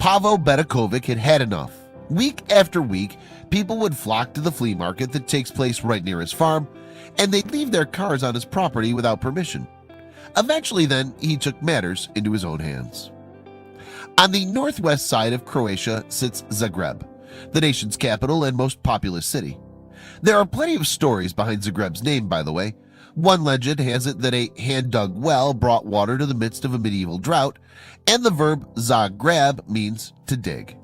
Pavao Bedekovic had had enough. Week after week, people would flock to the flea market that takes place right near his farm, and they'd leave their cars on his property without permission. Eventually then, he took matters into his own hands. On the northwest side of Croatia sits Zagreb, the nation's capital and most populous city. There are plenty of stories behind Zagreb's name, by the way. One legend has it that a hand-dug well brought water to the midst of a medieval drought, and the verb Zagreb means to dig.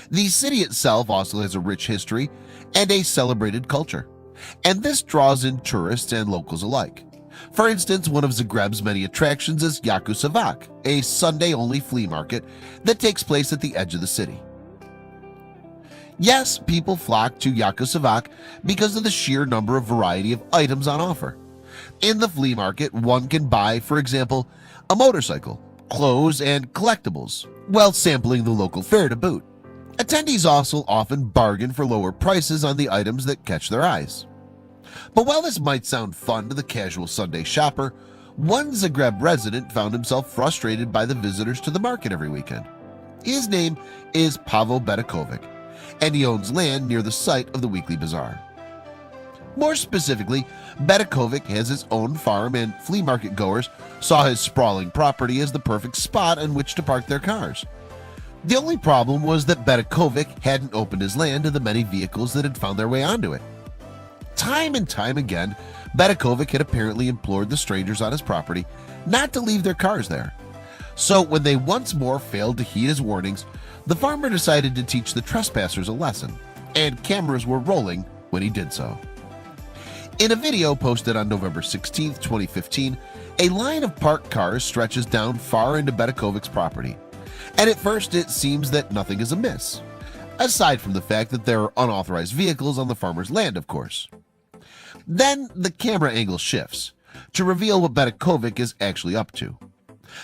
The city itself also has a rich history and a celebrated culture, and this draws in tourists and locals alike. For instance, one of Zagreb's many attractions is Savak, a Sunday-only flea market that takes place at the edge of the city. Yes, people flock to Savak because of the sheer number of variety of items on offer. In the flea market, one can buy, for example, a motorcycle, clothes, and collectibles, while sampling the local fare to boot. Attendees also often bargain for lower prices on the items that catch their eyes. But while this might sound fun to the casual Sunday shopper, one Zagreb resident found himself frustrated by the visitors to the market every weekend. His name is Pavao Bedekovic, and he owns land near the site of the weekly bazaar. More specifically, Bedekovic has his own farm, and flea market goers saw his sprawling property as the perfect spot on which to park their cars. The only problem was that Bedekovic hadn't opened his land to the many vehicles that had found their way onto it. Time and time again, Bedekovic had apparently implored the strangers on his property not to leave their cars there. So when they once more failed to heed his warnings, the farmer decided to teach the trespassers a lesson, and cameras were rolling when he did so. In a video posted on November 16, 2015, a line of parked cars stretches down far into Bedekovic's property, and at first it seems that nothing is amiss, aside from the fact that there are unauthorized vehicles on the farmer's land, of course. Then the camera angle shifts to reveal what Bedekovic is actually up to.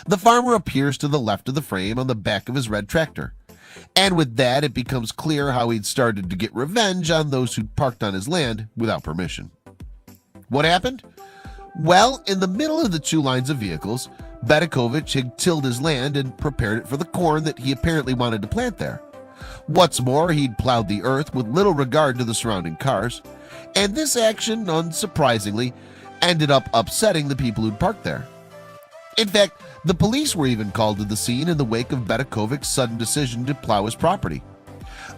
The farmer appears to the left of the frame on the back of his red tractor, and with that it becomes clear how he'd started to get revenge on those who'd parked on his land without permission. What happened? Well, in the middle of the two lines of vehicles, Bedekovic had tilled his land and prepared it for the corn that he apparently wanted to plant there. What's more, he'd plowed the earth with little regard to the surrounding cars, and this action, unsurprisingly, ended up upsetting the people who'd parked there. In fact, the police were even called to the scene in the wake of Bedekovic's sudden decision to plow his property.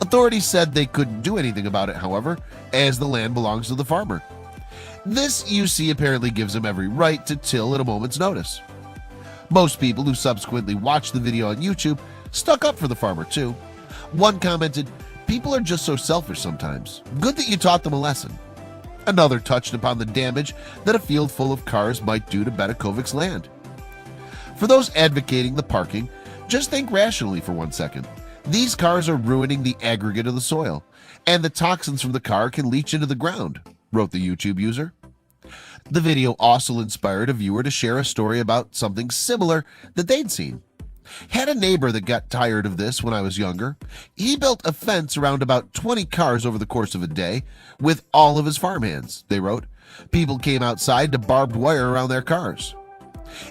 Authorities said they couldn't do anything about it, however, as the land belongs to the farmer. This, you see, apparently gives him every right to till at a moment's notice. Most people who subsequently watched the video on YouTube stuck up for the farmer too. One commented, "People are just so selfish sometimes. Good that you taught them a lesson." Another touched upon the damage that a field full of cars might do to Bedekovic's land. For those advocating the parking, just think rationally for 1 second. These cars are ruining the aggregate of the soil, and the toxins from the car can leach into the ground, wrote the YouTube user. The video also inspired a viewer to share a story about something similar that they'd seen. "Had a neighbor that got tired of this when I was younger. He built a fence around about 20 cars over the course of a day with all of his farmhands," they wrote. "People came outside to barbed wire around their cars."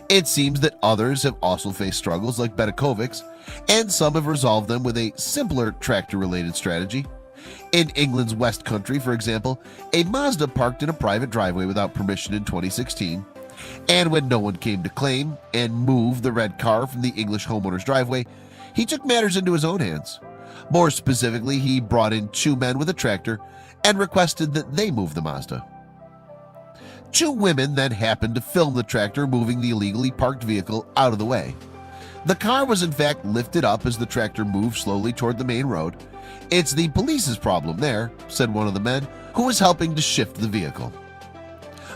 It seems that others have also faced struggles like Bedekovic's, and some have resolved them with a simpler tractor-related strategy. In England's West Country, for example, a Mazda parked in a private driveway without permission in 2016, and when no one came to claim and move the red car from the English homeowner's driveway, he took matters into his own hands. More specifically, he brought in two men with a tractor and requested that they move the Mazda. Two women then happened to film the tractor moving the illegally parked vehicle out of the way. The car was in fact lifted up as the tractor moved slowly toward the main road. "It's the police's problem there," said one of the men who was helping to shift the vehicle.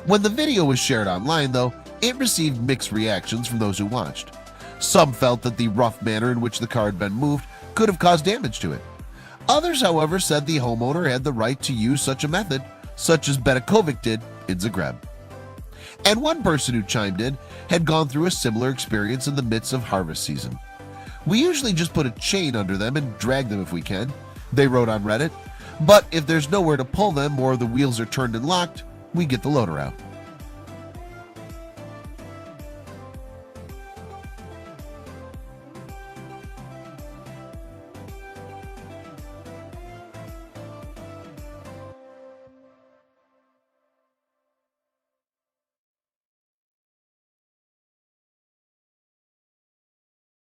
When the video was shared online, though, it received mixed reactions from those who watched. Some felt that the rough manner in which the car had been moved could have caused damage to it. Others, however, said the homeowner had the right to use such a method, such as Bedekovic did in Zagreb. And one person who chimed in had gone through a similar experience in the midst of harvest season. "We usually just put a chain under them and drag them if we can," they wrote on Reddit, "but if there's nowhere to pull them or the wheels are turned and locked, we get the loader out."